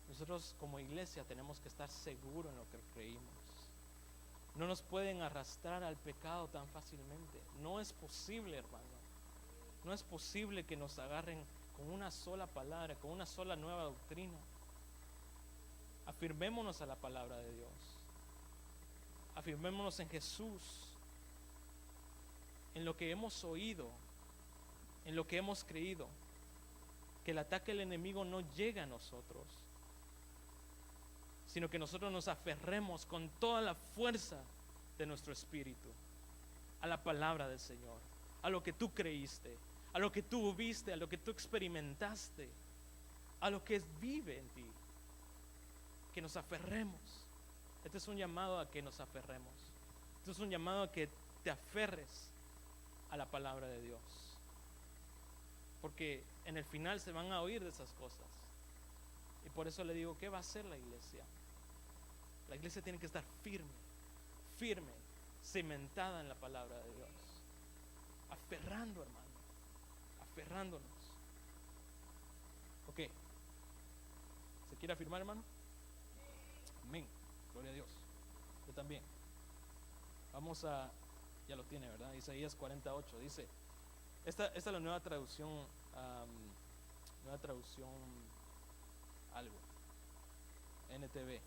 Nosotros como iglesia tenemos que estar seguros en lo que creímos. No nos pueden arrastrar al pecado tan fácilmente. No es posible, hermano. No es posible que nos agarren con una sola palabra, con una sola nueva doctrina. Afirmémonos a la palabra de Dios. Afirmémonos en Jesús, en lo que hemos oído, en lo que hemos creído. Que el ataque del enemigo no llegue a nosotros, sino que nosotros nos aferremos con toda la fuerza de nuestro espíritu a la palabra del Señor, a lo que tú creíste, a lo que tú viste, a lo que tú experimentaste, a lo que vive en ti. Que nos aferremos. Este es un llamado a que nos aferremos. Este es un llamado a que te aferres a la palabra de Dios. Porque en el final se van a oír de esas cosas. Y por eso le digo, ¿qué va a hacer la iglesia? La iglesia tiene que estar firme, firme, cimentada en la palabra de Dios. Aferrando, hermano. Aferrándonos. Ok. ¿Se quiere afirmar, hermano? Amén. Gloria a Dios. Yo también. Vamos a, ya lo tiene, ¿verdad? Isaías 48 dice, esta es la nueva traducción, algo, NTV.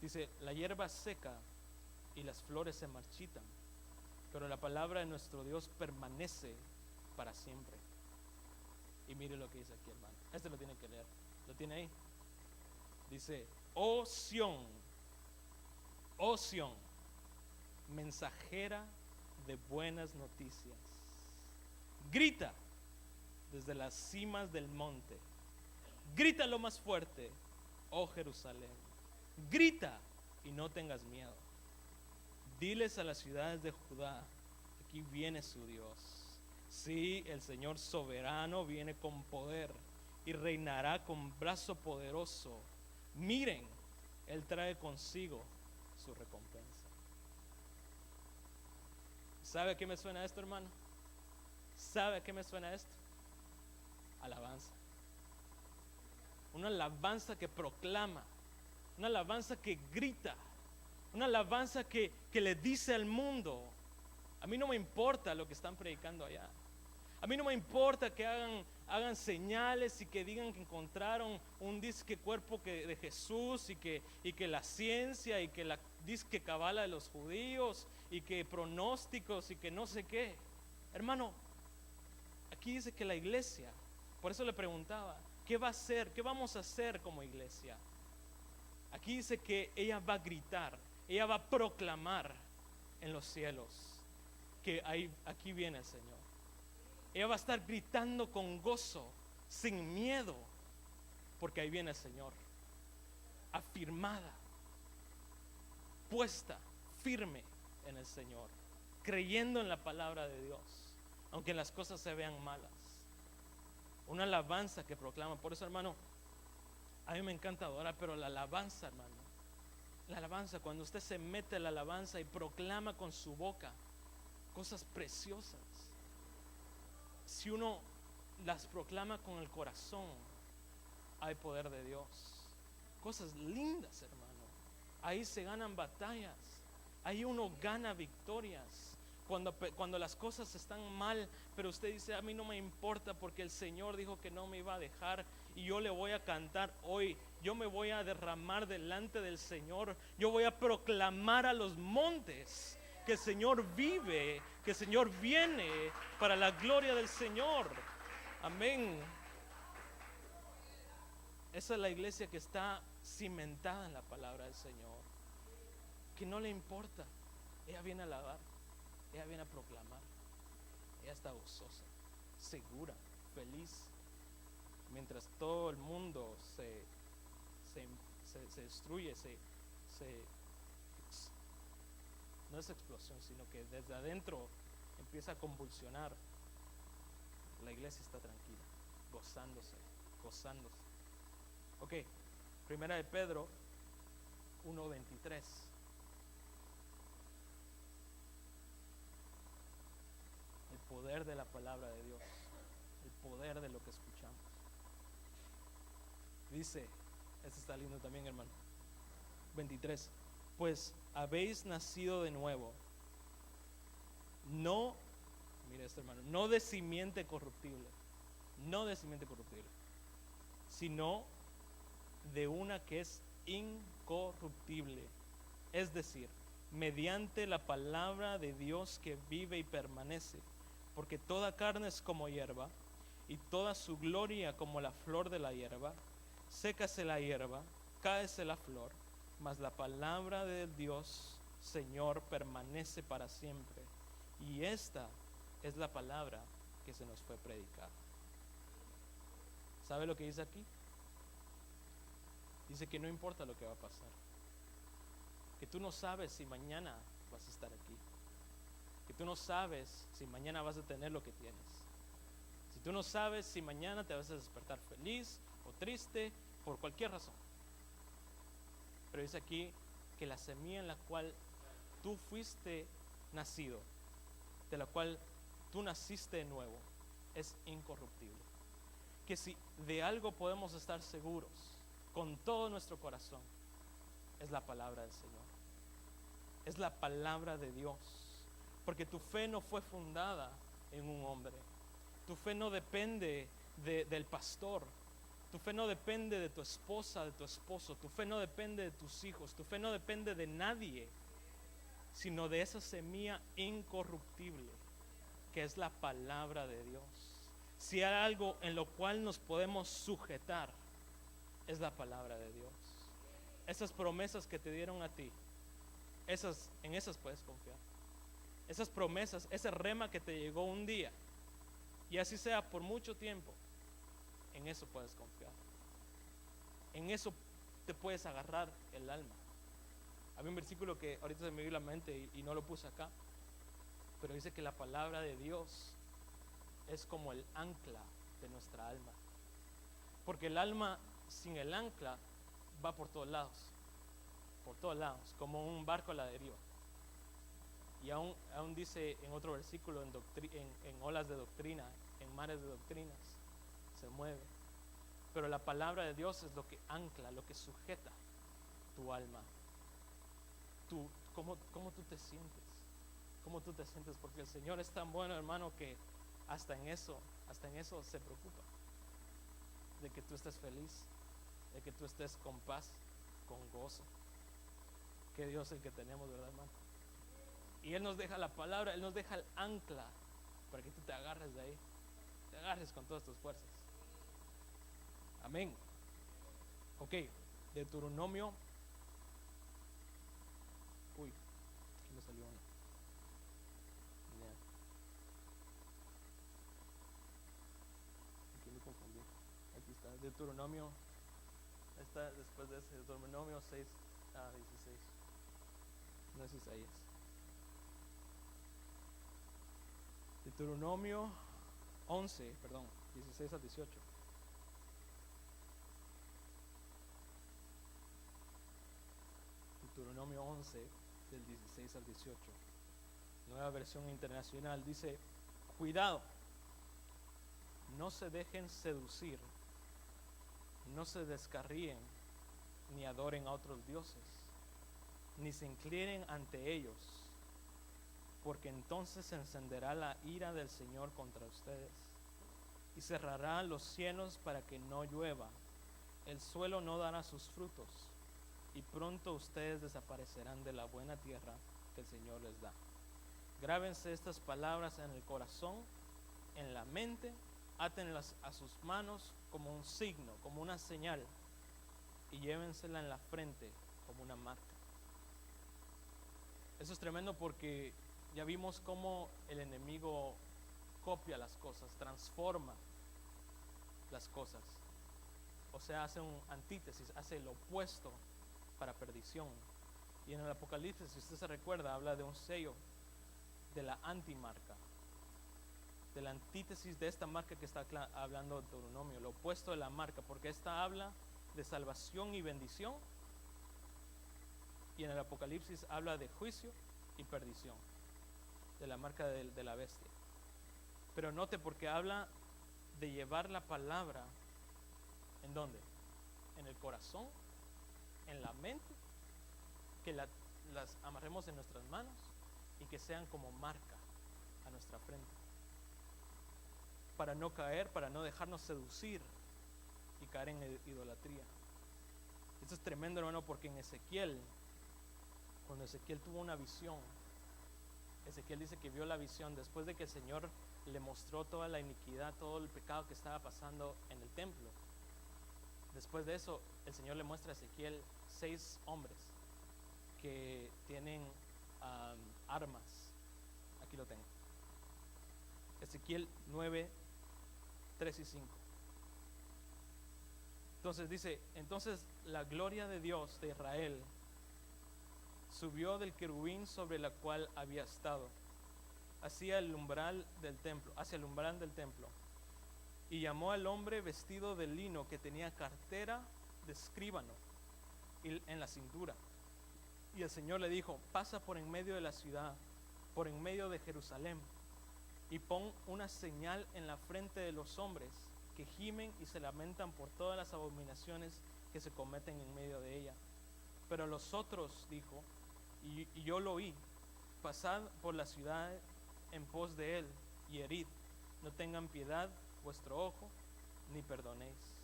Dice, la hierba seca y las flores se marchitan, pero la palabra de nuestro Dios permanece para siempre. Y mire lo que dice aquí, hermano. Este lo tiene que leer. ¿Lo tiene ahí? Dice, oh Sión, mensajera de buenas noticias, grita desde las cimas del monte, grita lo más fuerte, oh Jerusalén, grita y no tengas miedo. Diles a las ciudades de Judá, aquí viene su Dios. Sí, el Señor soberano viene con poder y reinará con brazo poderoso. Miren, Él trae consigo su recompensa. ¿Sabe a qué me suena esto, hermano? ¿Sabe a qué me suena esto? Alabanza. Una alabanza que proclama, una alabanza que grita, una alabanza que le dice al mundo, a mí no me importa lo que están predicando allá. A mí no me importa que hagan señales y que digan que encontraron un disque cuerpo de Jesús y que la ciencia y que la disque cabala de los judíos y que pronósticos y que no sé qué. Hermano, aquí dice que la iglesia, por eso le preguntaba, ¿qué va a hacer? ¿Qué vamos a hacer como iglesia? Aquí dice que ella va a gritar, ella va a proclamar en los cielos que aquí viene el Señor. Ella va a estar gritando con gozo, sin miedo, porque ahí viene el Señor. Afirmada, puesta, firme en el Señor, creyendo en la palabra de Dios, aunque las cosas se vean malas. Una alabanza que proclama. Por eso, hermano, a mí me encanta adorar, pero la alabanza, hermano, la alabanza, cuando usted se mete en la alabanza y proclama con su boca cosas preciosas, si uno las proclama con el corazón, hay poder de Dios. Cosas lindas, hermano. Ahí se ganan batallas. Ahí uno gana victorias. Cuando las cosas están mal, pero usted dice, a mí no me importa porque el Señor dijo que no me iba a dejar y yo le voy a cantar hoy. Yo me voy a derramar delante del Señor. Yo voy a proclamar a los montes que el Señor vive, que el Señor viene para la gloria del Señor. Amén. Esa es la iglesia que está cimentada en la palabra del Señor, que no le importa. Ella viene a alabar, ella viene a proclamar, ella está gozosa, segura, feliz, mientras todo el mundo se destruye, no es explosión, sino que desde adentro empieza a convulsionar. La iglesia está tranquila, gozándose. Ok, primera de Pedro 1:23. El poder de la palabra de Dios, el poder de lo que escuchamos. Dice, este está lindo también, hermano. 23. Pues habéis nacido de nuevo, no, mire esto, hermano, no de simiente corruptible, sino de una que es incorruptible, es decir, mediante la palabra de Dios que vive y permanece, porque toda carne es como hierba, y toda su gloria como la flor de la hierba. Sécase la hierba, cáese la flor, mas la palabra de Dios, Señor, permanece para siempre. Y esta es la palabra que se nos fue predicada. ¿Sabe lo que dice aquí? Dice que no importa lo que va a pasar, que tú no sabes si mañana vas a estar aquí, que tú no sabes si mañana vas a tener lo que tienes, si tú no sabes si mañana te vas a despertar feliz o triste por cualquier razón. Pero dice aquí que la semilla en la cual tú fuiste nacido, de la cual tú naciste de nuevo, es incorruptible. Que si de algo podemos estar seguros con todo nuestro corazón, es la palabra del Señor, es la palabra de Dios. Porque tu fe no fue fundada en un hombre, tu fe no depende del pastor, tu fe no depende de tu esposa, de tu esposo, tu fe no depende de tus hijos, tu fe no depende de nadie, sino de esa semilla incorruptible que es la palabra de Dios. Si hay algo en lo cual nos podemos sujetar, es la palabra de Dios. Esas promesas que te dieron a ti, en esas puedes confiar. Esas promesas, ese rema que te llegó un día, y así sea por mucho tiempo, en eso puedes confiar. En eso te puedes agarrar el alma. Había un versículo que ahorita se me vino a la mente y no lo puse acá, pero dice que la palabra de Dios es como el ancla de nuestra alma. Porque el alma sin el ancla va por todos lados, como un barco a la deriva. Y aún dice en otro versículo, en olas de doctrina, en mares de doctrinas, se mueve. Pero la palabra de Dios es lo que ancla, lo que sujeta tu alma. ¿Cómo tú te sientes? ¿Cómo tú te sientes? Porque el Señor es tan bueno, hermano, que hasta en eso se preocupa. De que tú estés feliz, de que tú estés con paz, con gozo. Que Dios es el que tenemos, ¿verdad, hermano? Y Él nos deja la palabra, Él nos deja el ancla para que tú te agarres de ahí, te agarres con todas tus fuerzas. Amén. Ok, Deuteronomio. Uy, aquí me salió una. Aquí me confundí. Aquí está, Deuteronomio. Está después de ese, Deuteronomio 6 a 16. No es Isaías. Deuteronomio 11, perdón, 16 a 18. Deuteronomio 11, del 16 al 18. Nueva versión internacional dice: cuidado, no se dejen seducir, no se descarríen, ni adoren a otros dioses, ni se inclinen ante ellos, porque entonces se encenderá la ira del Señor contra ustedes, y cerrará los cielos para que no llueva, el suelo no dará sus frutos, y pronto ustedes desaparecerán de la buena tierra que el Señor les da. Grábense estas palabras en el corazón, en la mente, átenlas a sus manos como un signo, como una señal, y llévensela en la frente como una marca. Eso es tremendo porque ya vimos cómo el enemigo copia las cosas, transforma las cosas. O sea, hace un antítesis, hace lo opuesto para perdición. Y en el Apocalipsis, si usted se recuerda, habla de un sello, de la antimarca, de la antítesis de esta marca que está hablando Deuteronomio, lo opuesto de la marca, porque esta habla de salvación y bendición, y en el Apocalipsis habla de juicio y perdición, de la marca de la bestia. Pero note, porque habla de llevar la palabra, ¿en dónde? En el corazón, en la mente, que las amarremos en nuestras manos y que sean como marca a nuestra frente, para no caer, para no dejarnos seducir y caer en idolatría. Esto es tremendo, hermano, porque en Ezequiel, cuando Ezequiel tuvo una visión, Ezequiel dice que vio la visión después de que el Señor le mostró toda la iniquidad, todo el pecado que estaba pasando en el templo. Después de eso, el Señor le muestra a Ezequiel 6 hombres que tienen armas. Aquí lo tengo. Ezequiel 9, 3 y 5. Entonces dice, entonces la gloria de Dios de Israel subió del querubín sobre la cual había estado, hacia el umbral del templo, y llamó al hombre vestido de lino que tenía cartera de escribano en la cintura. Y el Señor le dijo, pasa por en medio de la ciudad, por en medio de Jerusalén, y pon una señal en la frente de los hombres que gimen y se lamentan por todas las abominaciones que se cometen en medio de ella. Pero los otros, dijo, y yo lo oí, pasad por la ciudad en pos de él y herid, no tengan piedad vuestro ojo, ni perdonéis.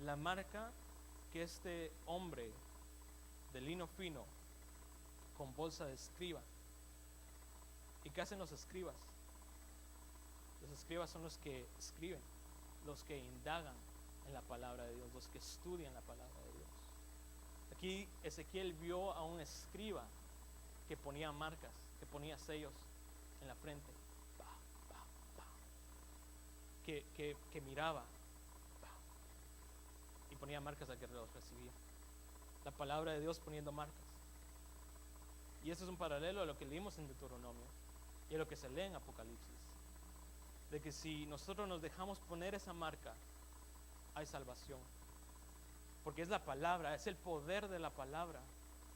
La marca que este hombre de lino fino con bolsa de escriba. ¿Y qué hacen los escribas? Los escribas son los que escriben, los que indagan en la palabra de Dios, los que estudian la palabra de Dios. Aquí Ezequiel vio a un escriba que ponía marcas, que ponía sellos en la frente, que miraba y ponía marcas a que los recibía. La palabra de Dios poniendo marcas. Y eso es un paralelo a lo que leímos en Deuteronomio y a lo que se lee en Apocalipsis. De que si nosotros nos dejamos poner esa marca, hay salvación. Porque es la palabra, es el poder de la palabra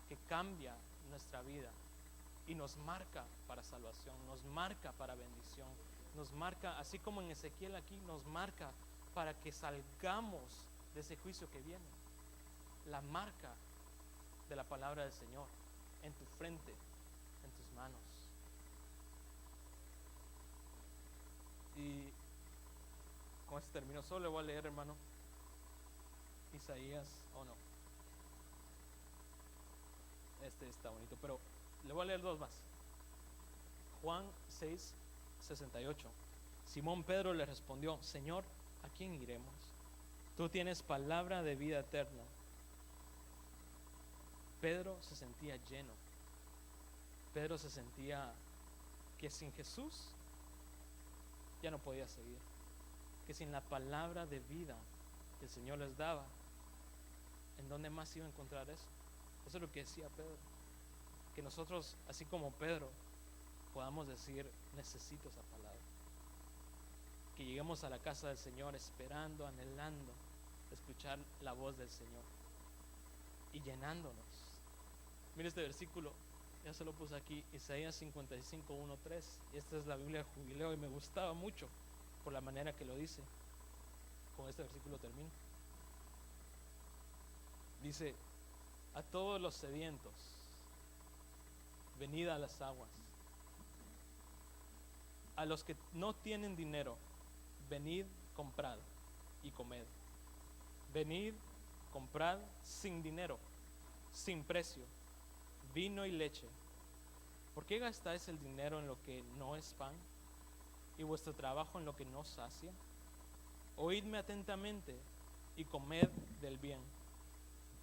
que cambia nuestra vida y nos marca para salvación, nos marca para bendición, nos marca, así como en Ezequiel aquí, nos marca para que salgamos de ese juicio que viene. La marca de la palabra del Señor en tu frente, en tus manos. Y con este término solo le voy a leer, hermano, Isaías, no, este está bonito, pero le voy a leer dos más. Juan 6, 68. Simón Pedro le respondió, Señor, ¿a quién iremos? Tú tienes palabra de vida eterna. Pedro se sentía lleno. Pedro se sentía que sin Jesús ya no podía seguir, que sin la palabra de vida que el Señor les daba, ¿en dónde más iba a encontrar eso? Eso es lo que decía Pedro, que nosotros, así como Pedro, podamos decir, necesito esa palabra, que lleguemos a la casa del Señor esperando, anhelando escuchar la voz del Señor y llenándonos. Mira este versículo, ya se lo puse aquí, Isaías 55, 1, 3. Esta es la Biblia de Jubileo y me gustaba mucho por la manera que lo dice. Con este versículo termino. Dice, a todos los sedientos, venid a las aguas. A los que no tienen dinero, venid, comprad y comed. Venid, comprad sin dinero, sin precio, vino y leche. ¿Por qué gastáis el dinero en lo que no es pan y vuestro trabajo en lo que no sacia? Oídme atentamente y comed del bien,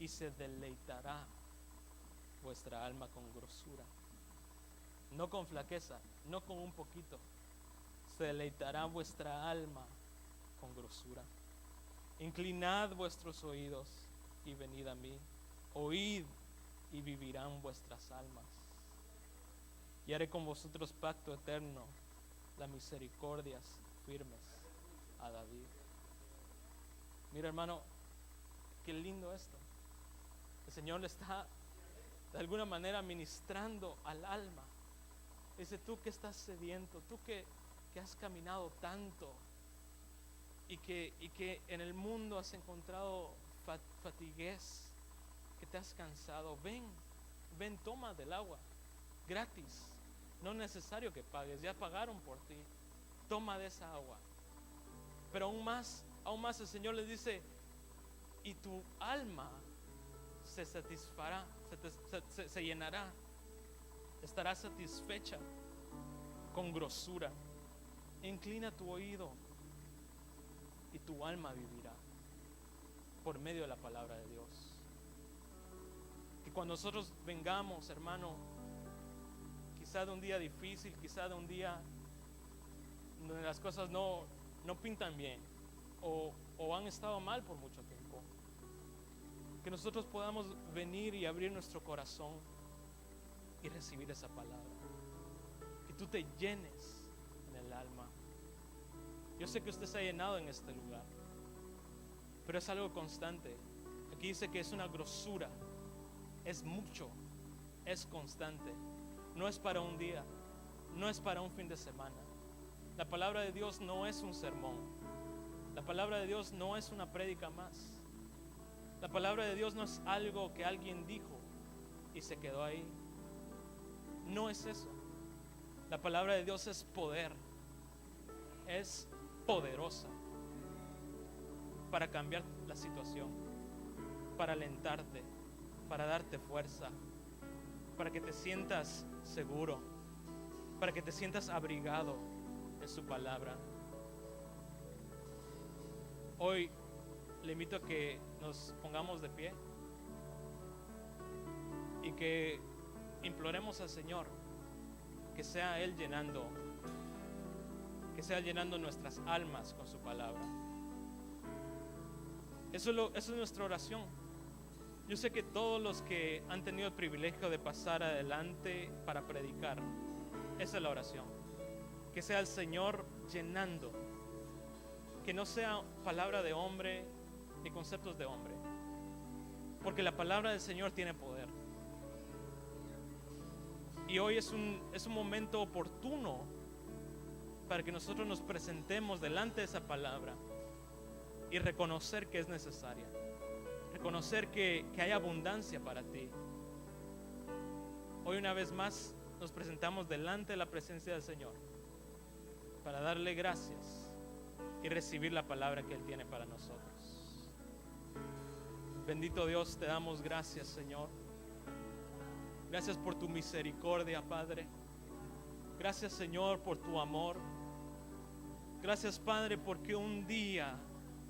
y se deleitará vuestra alma con grosura, no con flaqueza, no con un poquito. Se deleitará vuestra alma con grosura. Inclinad vuestros oídos y venid a mí. Oíd y vivirán vuestras almas. Y haré con vosotros pacto eterno, las misericordias firmes a David. Mira, hermano, qué lindo esto. El Señor le está de alguna manera ministrando al alma. Dice, tú que estás sediento, tú que has caminado tanto y que en el mundo has encontrado fatiguez, que te has cansado, ven, toma del agua gratis, no es necesario que pagues, ya pagaron por ti, toma de esa agua. Pero aún más el Señor les dice, y tu alma se satisfará, se llenará, estará satisfecha con grosura. Inclina tu oído y tu alma vivirá por medio de la palabra de Dios. Que cuando nosotros vengamos, hermano, quizá de un día difícil, quizá de un día donde las cosas no pintan bien o han estado mal por mucho tiempo. Que nosotros podamos venir y abrir nuestro corazón y recibir esa palabra. Que tú te llenes en el alma. Yo sé que usted se ha llenado en este lugar, pero es algo constante. Aquí dice que es una grosura, es mucho, es constante. No es para un día, no es para un fin de semana. La palabra de Dios no es un sermón. La palabra de Dios no es una prédica más. La palabra de Dios no es algo que alguien dijo y se quedó ahí. No es eso. La palabra de Dios es poder. Es poderosa para cambiar la situación, para alentarte, para darte fuerza, para que te sientas seguro, para que te sientas abrigado en su palabra. Hoy le invito a que nos pongamos de pie y que imploremos al Señor que sea Él llenando nuestras almas con su palabra. Eso es nuestra oración. Yo sé que todos los que han tenido el privilegio de pasar adelante para predicar, esa es la oración. Que sea el Señor llenando, que no sea palabra de hombre ni conceptos de hombre, porque la palabra del Señor tiene poder. Y hoy es un momento oportuno para que nosotros nos presentemos delante de esa palabra y reconocer que es necesaria, reconocer que hay abundancia para ti. Hoy una vez más nos presentamos delante de la presencia del Señor para darle gracias y recibir la palabra que Él tiene para nosotros. Bendito Dios, te damos gracias, Señor. Gracias por tu misericordia, Padre. Gracias, Señor, por tu amor. Gracias, Padre, porque un día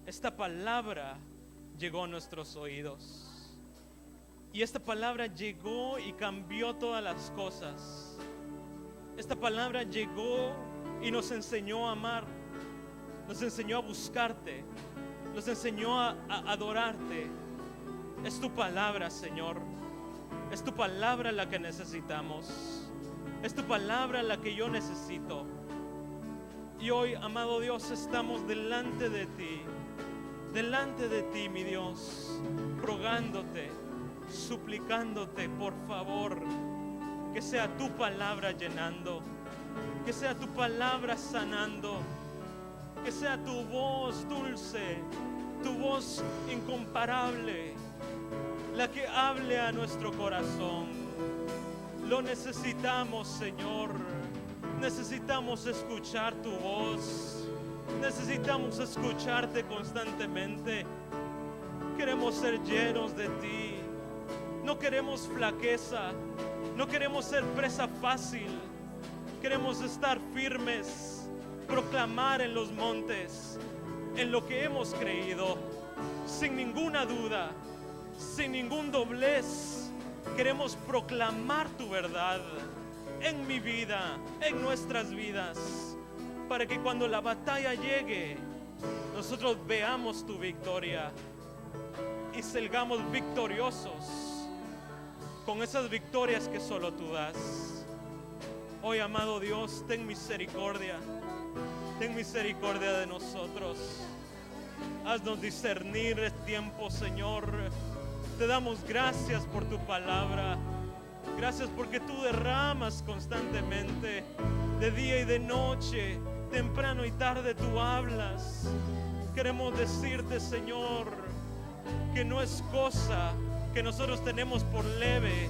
esta palabra llegó a nuestros oídos. Y esta palabra llegó y cambió todas las cosas. Esta palabra llegó y nos enseñó a amar. Nos enseñó a buscarte. Nos enseñó a adorarte. Es tu palabra, Señor. Es tu palabra la que necesitamos. Es tu palabra la que yo necesito. Y hoy, amado Dios, estamos delante de ti, mi Dios, rogándote, suplicándote, por favor, que sea tu palabra llenando, que sea tu palabra sanando, que sea tu voz dulce, tu voz incomparable, la que hable a nuestro corazón. Lo necesitamos, Señor. Necesitamos escuchar tu voz. Necesitamos escucharte constantemente. Queremos ser llenos de ti. No queremos flaqueza. No queremos ser presa fácil. Queremos estar firmes, proclamar en los montes, en lo que hemos creído, sin ninguna duda, sin ningún doblez. Queremos proclamar tu verdad en mi vida, en nuestras vidas, para que cuando la batalla llegue, nosotros veamos tu victoria y salgamos victoriosos con esas victorias que solo tú das. Hoy, amado Dios, ten misericordia de nosotros. Haznos discernir el tiempo, Señor. Te damos gracias por tu palabra. Gracias porque tú derramas constantemente, de día y de noche, temprano y tarde tú hablas. Queremos decirte, Señor, que no es cosa que nosotros tenemos por leve,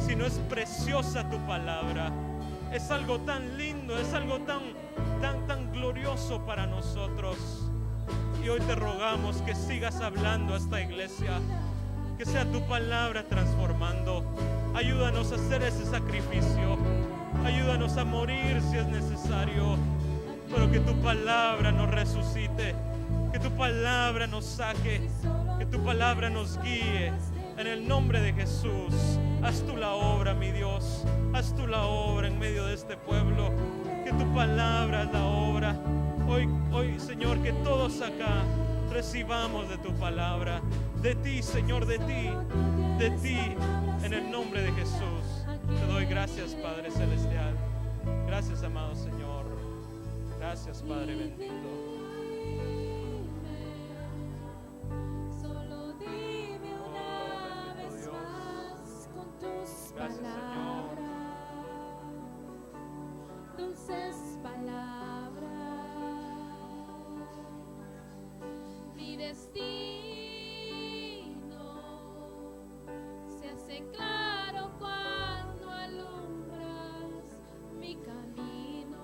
sino es preciosa tu palabra. Es algo tan lindo, es algo tan glorioso para nosotros. Y hoy te rogamos que sigas hablando a esta iglesia, que sea tu palabra transformando. Ayúdanos a hacer ese sacrificio, ayúdanos a morir si es necesario, pero que tu palabra nos resucite, que tu palabra nos saque, que tu palabra nos guíe En el nombre de Jesús, haz tú la obra, mi Dios. Haz tú la obra en medio de este pueblo. Que tu palabra es la obra. Hoy, Señor, que todos acá recibamos de tu palabra. De ti, Señor, de ti. De ti, en el nombre de Jesús. Te doy gracias, Padre Celestial. Gracias, amado Señor. Gracias, Padre bendito. Solo dime una vez más con tus palabras, dulces palabras. Mi destino se hace claro cuando alumbras mi camino.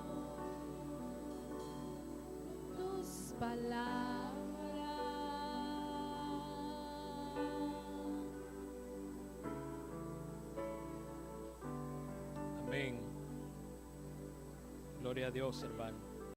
Tus palabras. Amén. Gloria a Dios, hermano.